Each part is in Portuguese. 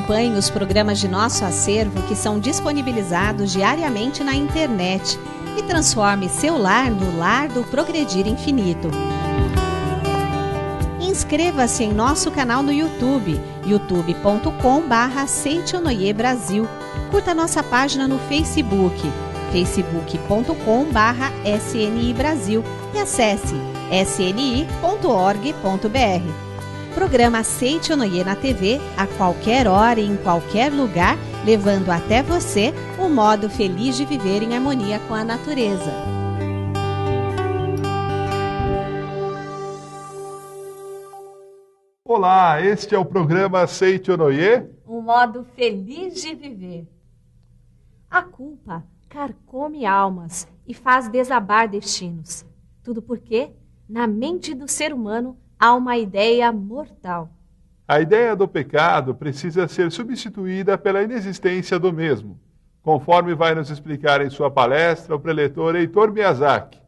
Acompanhe os programas de nosso acervo que são disponibilizados diariamente na internet e transforme seu lar no lar do Progredir Infinito. Inscreva-se em nosso canal no YouTube, youtube.com/Seitonoi Brasil. Curta nossa página no Facebook, facebook.com/SNI Brasil e acesse sni.org.br. Programa Seitonoi na TV a qualquer hora e em qualquer lugar, levando até você o modo feliz de viver em harmonia com a natureza. Olá, este é o programa Seitonoi, um modo feliz de viver. A culpa carcome almas e faz desabar destinos. Tudo porque, na mente do ser humano, há uma ideia mortal. A ideia do pecado precisa ser substituída pela inexistência do mesmo, conforme vai nos explicar em sua palestra o preletor Heitor Miyazaki.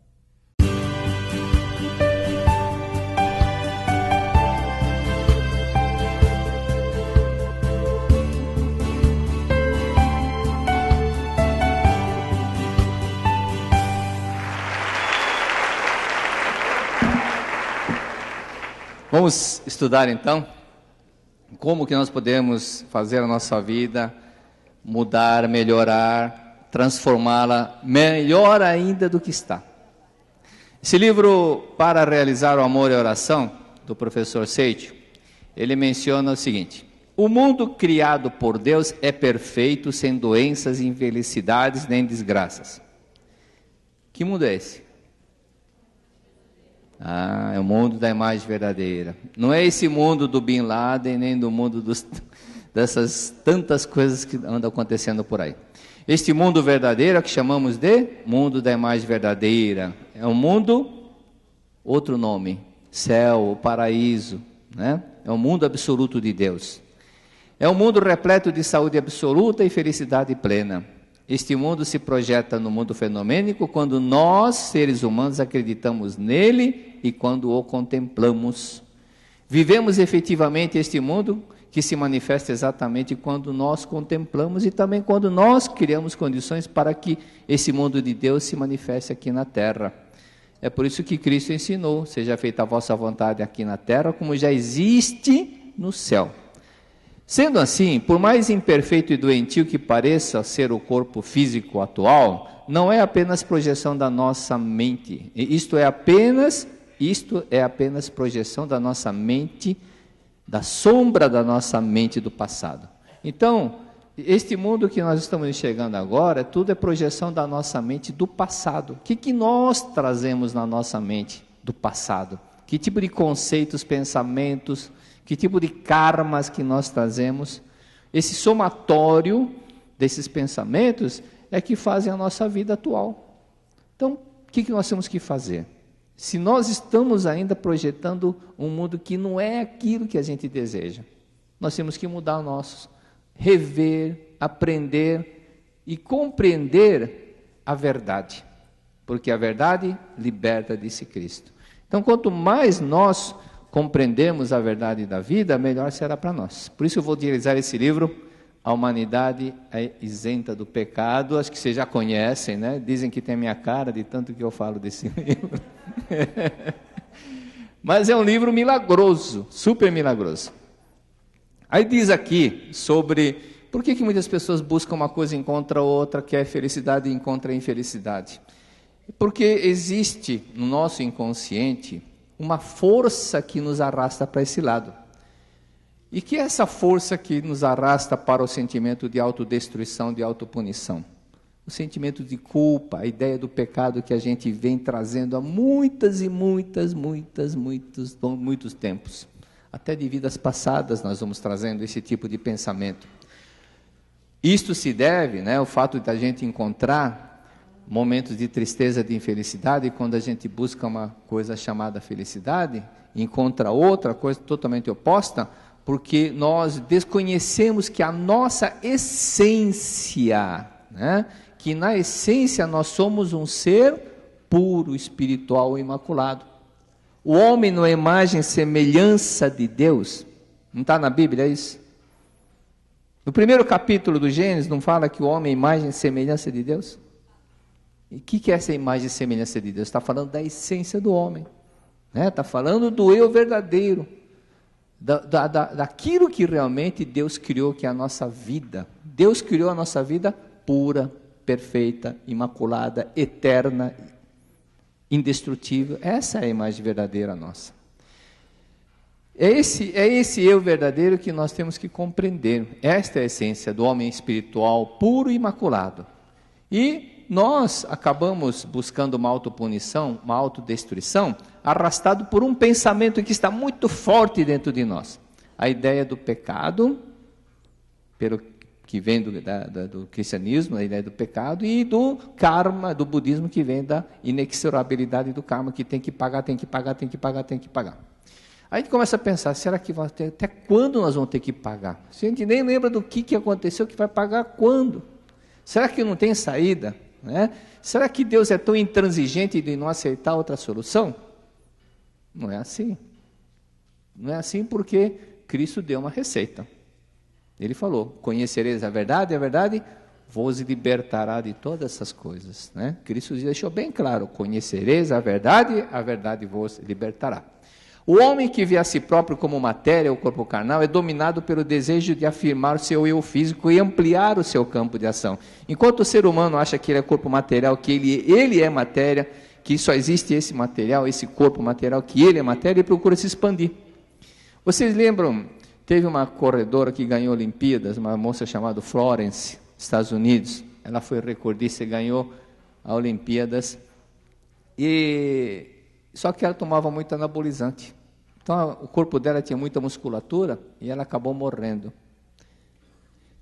Vamos estudar então como que nós podemos fazer a nossa vida mudar, melhorar, transformá-la melhor ainda do que está. Esse livro, Para Realizar o Amor e a Oração, do professor Seicho, ele menciona o seguinte: o mundo criado por Deus é perfeito, sem doenças, infelicidades nem desgraças. Que mundo é esse? É o mundo da imagem verdadeira. Não é esse mundo do Bin Laden, nem do mundo dessas tantas coisas que andam acontecendo por aí. Este mundo verdadeiro é o que chamamos de mundo da imagem verdadeira. É um mundo, outro nome, céu, o paraíso, né? É o mundo absoluto de Deus. É um mundo repleto de saúde absoluta e felicidade plena. Este mundo se projeta no mundo fenomênico quando nós, seres humanos, acreditamos nele e quando o contemplamos. Vivemos efetivamente este mundo que se manifesta exatamente quando nós contemplamos e também quando nós criamos condições para que esse mundo de Deus se manifeste aqui na terra. É por isso que Cristo ensinou: seja feita a vossa vontade aqui na terra como já existe no céu. Sendo assim, por mais imperfeito e doentio que pareça ser o corpo físico atual, não é apenas projeção da nossa mente. Isto é apenas projeção da nossa mente, da sombra da nossa mente do passado. Então, este mundo que nós estamos enxergando agora, tudo é projeção da nossa mente do passado. O que nós trazemos na nossa mente do passado? Que tipo de conceitos, pensamentos, que tipo de karmas que nós trazemos? Esse somatório desses pensamentos é que fazem a nossa vida atual. Então, o que nós temos que fazer? Se nós estamos ainda projetando um mundo que não é aquilo que a gente deseja, nós temos que mudar o nosso, rever, aprender e compreender a verdade, porque a verdade liberta, disse Cristo. Então, quanto mais nós compreendemos a verdade da vida, melhor será para nós. Por isso eu vou utilizar esse livro, A Humanidade é Isenta do Pecado. Acho que vocês já conhecem, né? Dizem que tem a minha cara de tanto que eu falo desse livro. Mas é um livro milagroso, super milagroso. Aí diz aqui sobre por que muitas pessoas buscam uma coisa e encontram outra, quer felicidade e encontra infelicidade. Porque existe no nosso inconsciente uma força que nos arrasta para esse lado. E que é essa força que nos arrasta para o sentimento de autodestruição, de autopunição? O sentimento de culpa, a ideia do pecado que a gente vem trazendo há muitos tempos. Até de vidas passadas nós vamos trazendo esse tipo de pensamento. Isto se deve, o fato de a gente encontrar momentos de tristeza, de infelicidade, e quando a gente busca uma coisa chamada felicidade, encontra outra coisa totalmente oposta, porque nós desconhecemos que a nossa essência, que na essência nós somos um ser puro, espiritual e imaculado. O homem não é imagem e semelhança de Deus. Não está na Bíblia isso? No primeiro capítulo do Gênesis, não fala que o homem é imagem e semelhança de Deus? E o que é essa imagem e semelhança de Deus? Está falando da essência do homem, né? Está falando do eu verdadeiro, daquilo que realmente Deus criou, que é a nossa vida. Deus criou a nossa vida pura, perfeita, imaculada, eterna, indestrutível. Essa é a imagem verdadeira nossa. É esse eu verdadeiro que nós temos que compreender. Esta é a essência do homem espiritual puro e imaculado. E nós acabamos buscando uma autopunição, uma autodestruição, arrastado por um pensamento que está muito forte dentro de nós. A ideia do pecado, que vem do cristianismo, a ideia do pecado, e do karma, do budismo, que vem da inexorabilidade do karma, que tem que pagar, tem que pagar, tem que pagar, tem que pagar. Aí a gente começa a pensar, será que até quando nós vamos ter que pagar? Se a gente nem lembra do que aconteceu, que vai pagar quando? Será que não tem saída? Né? Será que Deus é tão intransigente de não aceitar outra solução? Não é assim. Não é assim porque Cristo deu uma receita. Ele falou, conhecereis a verdade vos libertará de todas essas coisas. Né? Cristo deixou bem claro, conhecereis a verdade vos libertará. O homem que vê a si próprio como matéria, o corpo carnal, é dominado pelo desejo de afirmar o seu eu físico e ampliar o seu campo de ação. Enquanto o ser humano acha que ele é corpo material, que ele é matéria, que só existe esse material, esse corpo material, que ele é matéria, ele procura se expandir. Vocês lembram, teve uma corredora que ganhou Olimpíadas, uma moça chamada Florence, Estados Unidos. Ela foi recordista e ganhou a Olimpíadas. Só que ela tomava muito anabolizante. Então o corpo dela tinha muita musculatura e ela acabou morrendo.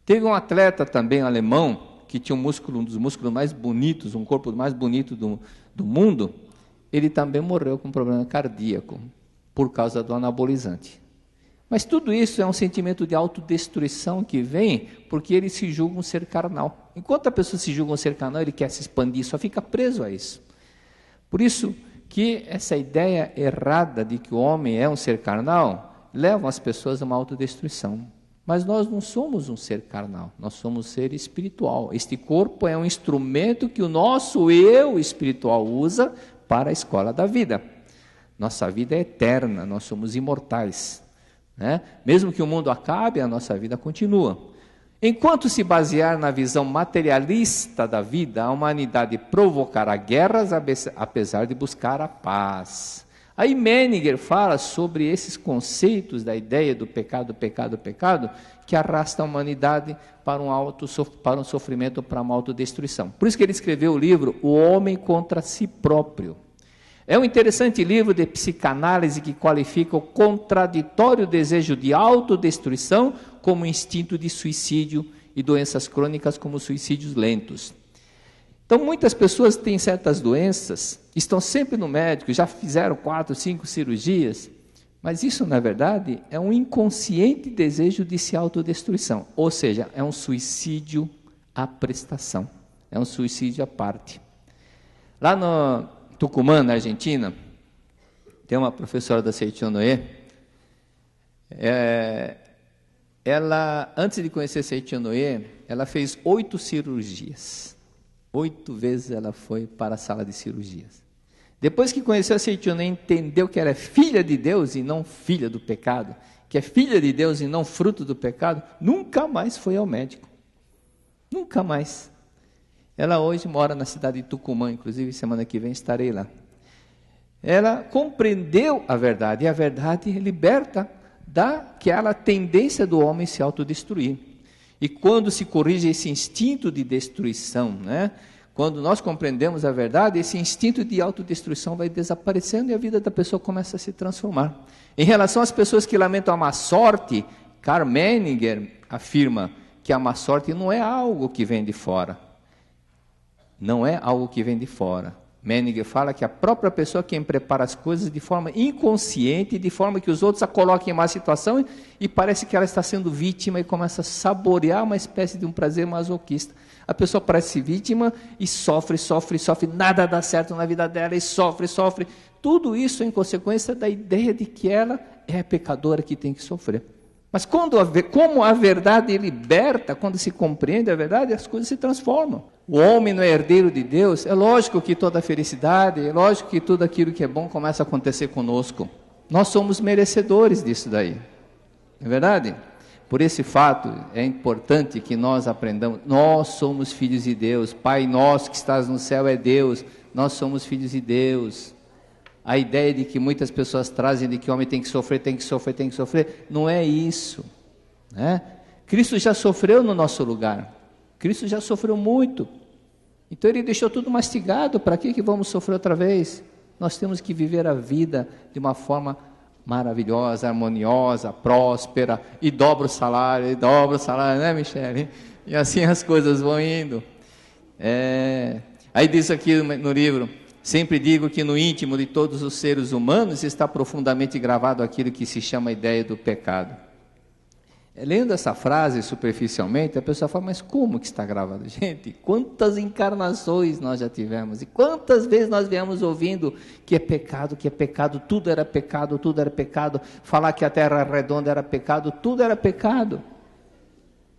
Teve um atleta também alemão que tinha um dos músculos mais bonitos, um corpo mais bonito do mundo. Ele também morreu com problema cardíaco por causa do anabolizante. Mas tudo isso é um sentimento de autodestruição que vem porque ele se julga um ser carnal. Enquanto a pessoa se julga um ser carnal, ele quer se expandir, só fica preso a isso. Por isso que essa ideia errada de que o homem é um ser carnal leva as pessoas a uma autodestruição. Mas nós não somos um ser carnal, nós somos um ser espiritual. Este corpo é um instrumento que o nosso eu espiritual usa para a escola da vida. Nossa vida é eterna, nós somos imortais. Né? Mesmo que o mundo acabe, a nossa vida continua. Enquanto se basear na visão materialista da vida, a humanidade provocará guerras, apesar de buscar a paz. Aí Menninger fala sobre esses conceitos da ideia do pecado, que arrasta a humanidade para um sofrimento, para uma autodestruição. Por isso que ele escreveu o livro O Homem contra Si Próprio. É um interessante livro de psicanálise que qualifica o contraditório desejo de autodestruição como instinto de suicídio e doenças crônicas como suicídios lentos. Então, muitas pessoas têm certas doenças, estão sempre no médico, já fizeram 4, 5 cirurgias, mas isso, na verdade, é um inconsciente desejo de se autodestruição, ou seja, é um suicídio à prestação, é um suicídio à parte. Lá no Tucumã, na Argentina, tem uma professora da Seiichi ela, antes de conhecer Seiichi ela fez 8 cirurgias. 8 vezes ela foi para a sala de cirurgias. Depois que conheceu a Seiichi entendeu que ela é filha de Deus e não filha do pecado, que é filha de Deus e não fruto do pecado, nunca mais foi ao médico. Nunca mais. Ela hoje mora na cidade de Tucumã, inclusive semana que vem estarei lá. Ela compreendeu a verdade, e a verdade liberta daquela tendência do homem se autodestruir. E quando se corrige esse instinto de destruição, né? Quando nós compreendemos a verdade, esse instinto de autodestruição vai desaparecendo e a vida da pessoa começa a se transformar. Em relação às pessoas que lamentam a má sorte, Karl Menninger afirma que a má sorte não é algo que vem de fora. Não é algo que vem de fora. Menninger fala que a própria pessoa quem prepara as coisas de forma inconsciente, de forma que os outros a coloquem em má situação e parece que ela está sendo vítima e começa a saborear uma espécie de um prazer masoquista. A pessoa parece vítima e sofre, nada dá certo na vida dela e sofre. Tudo isso em consequência da ideia de que ela é a pecadora que tem que sofrer. Mas como a verdade liberta, quando se compreende a verdade, as coisas se transformam. O homem não é herdeiro de Deus, é lógico que toda a felicidade, é lógico que tudo aquilo que é bom começa a acontecer conosco. Nós somos merecedores disso daí, não é verdade? Por esse fato, é importante que nós aprendamos, nós somos filhos de Deus, Pai nosso que estás no céu é Deus, nós somos filhos de Deus. A ideia de que muitas pessoas trazem de que o homem tem que sofrer, não é isso, né? Cristo já sofreu no nosso lugar, Cristo já sofreu muito, então Ele deixou tudo mastigado. Para que vamos sofrer outra vez? Nós temos que viver a vida de uma forma maravilhosa, harmoniosa, próspera, e dobra o salário, né, Michele? E assim as coisas vão indo. Aí diz aqui no livro: sempre digo que no íntimo de todos os seres humanos está profundamente gravado aquilo que se chama a ideia do pecado. Lendo essa frase superficialmente, a pessoa fala, mas como que está gravado? Gente, quantas encarnações nós já tivemos, e quantas vezes nós viemos ouvindo que é pecado, tudo era pecado, falar que a terra redonda era pecado, tudo era pecado,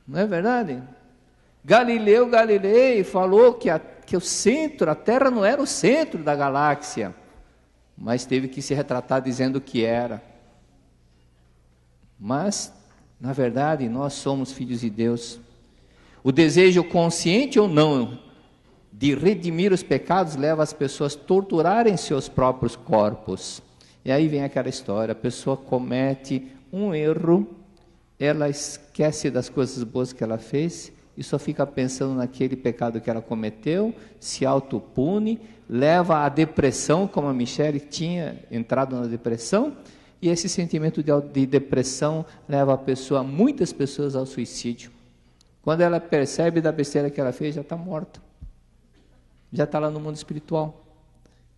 não é verdade? Galileu Galilei falou que o centro, a terra não era o centro da galáxia, mas teve que se retratar dizendo que era. Mas na verdade, nós somos filhos de Deus. O desejo consciente ou não de redimir os pecados leva as pessoas a torturarem seus próprios corpos. E aí vem aquela história, a pessoa comete um erro, ela esquece das coisas boas que ela fez e só fica pensando naquele pecado que ela cometeu, se autopune, leva à depressão, como a Michele tinha entrado na depressão. E esse sentimento de depressão leva muitas pessoas ao suicídio. Quando ela percebe da besteira que ela fez, já está morta. Já está lá no mundo espiritual,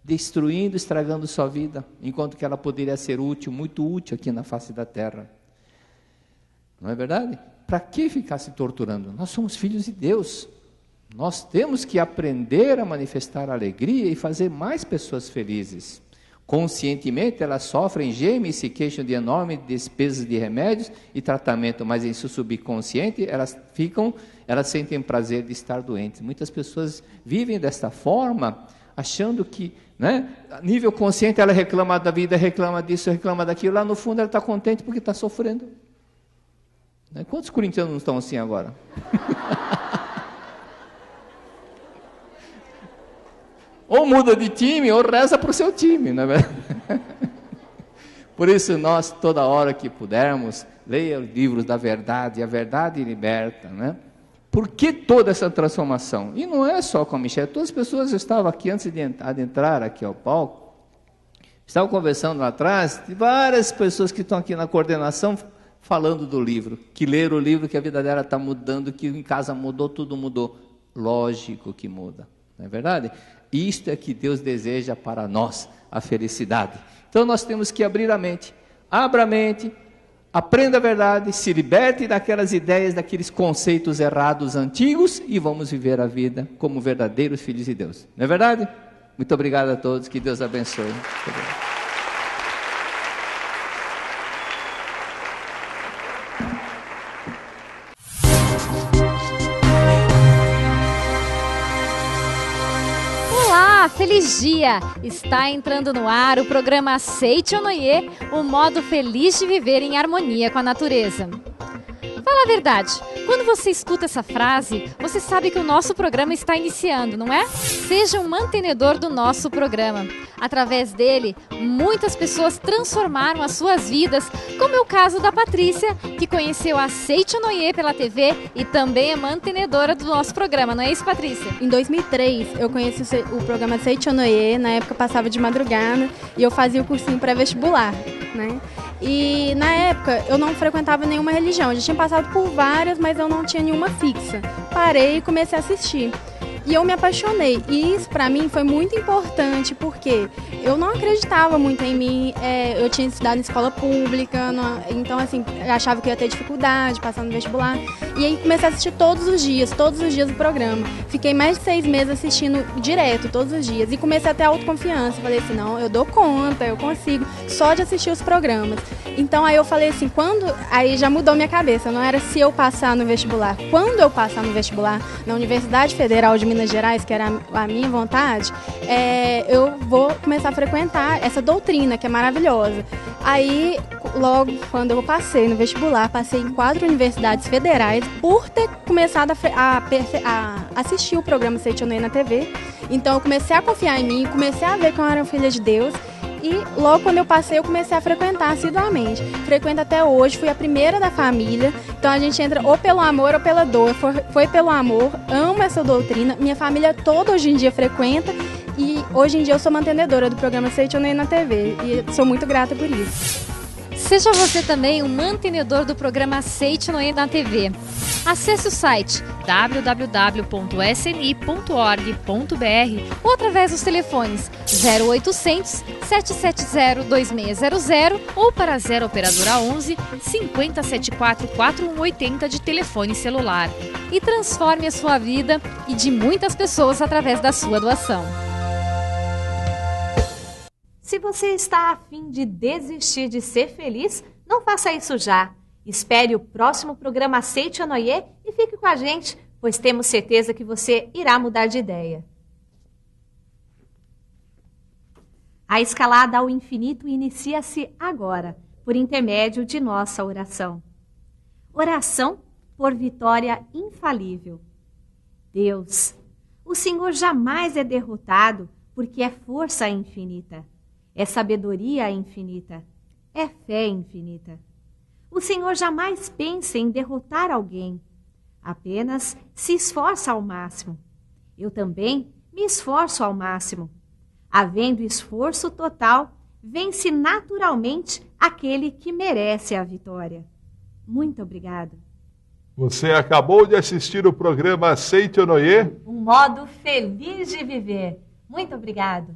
destruindo, estragando sua vida, enquanto que ela poderia ser útil, muito útil aqui na face da terra. Não é verdade? Para que ficar se torturando? Nós somos filhos de Deus. Nós temos que aprender a manifestar alegria e fazer mais pessoas felizes. Conscientemente elas sofrem, gemem e se queixam de enormes despesas de remédios e tratamento, mas em seu subconsciente elas sentem prazer de estar doentes. Muitas pessoas vivem desta forma, achando que, né, a nível consciente ela reclama da vida, reclama disso, reclama daquilo, lá no fundo ela está contente porque está sofrendo. Quantos corintianos não estão assim agora? Ou muda de time, ou reza para o seu time, não é verdade? Por isso nós, toda hora que pudermos, leia os livros da verdade, a verdade liberta, né? Por que toda essa transformação? E não é só com a Michele, todas as pessoas estavam aqui, antes de adentrar aqui ao palco, estavam conversando lá atrás, de várias pessoas que estão aqui na coordenação, falando do livro, que leram o livro, que a vida dela está mudando, que em casa mudou, tudo mudou. Lógico que muda, não é verdade? Isto é que Deus deseja para nós, a felicidade. Então nós temos que abrir a mente, abra a mente, aprenda a verdade, se liberte daquelas ideias, daqueles conceitos errados antigos e vamos viver a vida como verdadeiros filhos de Deus. Não é verdade? Muito obrigado a todos, que Deus abençoe. Feliz dia! Está entrando no ar o programa Seitonoye, o modo feliz de viver em harmonia com a natureza. Fala a verdade, quando você escuta essa frase, você sabe que o nosso programa está iniciando, não é? Seja um mantenedor do nosso programa. Através dele, muitas pessoas transformaram as suas vidas, como é o caso da Patrícia, que conheceu a Seitonoye pela TV e também é mantenedora do nosso programa, não é isso, Patrícia? Em 2003, eu conheci o programa Seitonoye, na época eu passava de madrugada e eu fazia o cursinho pré-vestibular, né? E na época eu não frequentava nenhuma religião, eu já tinha passado por várias, mas eu não tinha nenhuma fixa. Parei e comecei a assistir. E eu me apaixonei, e isso pra mim foi muito importante, porque eu não acreditava muito em mim, eu tinha estudado em escola pública, então assim, eu achava que eu ia ter dificuldade passando no vestibular, e aí comecei a assistir todos os dias o programa. Fiquei mais de 6 meses assistindo direto, todos os dias, e comecei a ter autoconfiança, falei assim, não, eu dou conta, eu consigo, só de assistir os programas. Então aí eu falei assim, aí já mudou minha cabeça, não era se eu passar no vestibular. Quando eu passar no vestibular na Universidade Federal de Minas Gerais, que era a minha vontade, eu vou começar a frequentar essa doutrina, que é maravilhosa. Aí, logo quando eu passei no vestibular, passei em 4 universidades federais por ter começado a assistir o programa Seichonoye na TV. Então eu comecei a confiar em mim, comecei a ver que eu era filha de Deus. E logo quando eu passei, eu comecei a frequentar assiduamente. Frequento até hoje, fui a primeira da família. Então a gente entra ou pelo amor ou pela dor. Foi pelo amor, amo essa doutrina. Minha família toda hoje em dia frequenta. E hoje em dia eu sou mantenedora do programa Seichonoye na TV. E sou muito grata por isso. Seja você também um mantenedor do programa Seichonoye na TV. Acesse o site www.sni.org.br ou através dos telefones 0800 770 2600 ou para 0 operadora 11 5074 4180 de telefone celular. E transforme a sua vida e de muitas pessoas através da sua doação. Se você está a fim de desistir de ser feliz, não faça isso já. Espere o próximo programa Seichonoye e fique com a gente, pois temos certeza que você irá mudar de ideia. A escalada ao infinito inicia-se agora, por intermédio de nossa oração. Oração por vitória infalível. Deus, o Senhor jamais é derrotado, porque é força infinita, é sabedoria infinita, é fé infinita. O Senhor jamais pensa em derrotar alguém, apenas se esforça ao máximo. Eu também me esforço ao máximo. Havendo esforço total, vence naturalmente aquele que merece a vitória. Muito obrigado. Você acabou de assistir o programa Seichonoye? Um modo feliz de viver. Muito obrigado.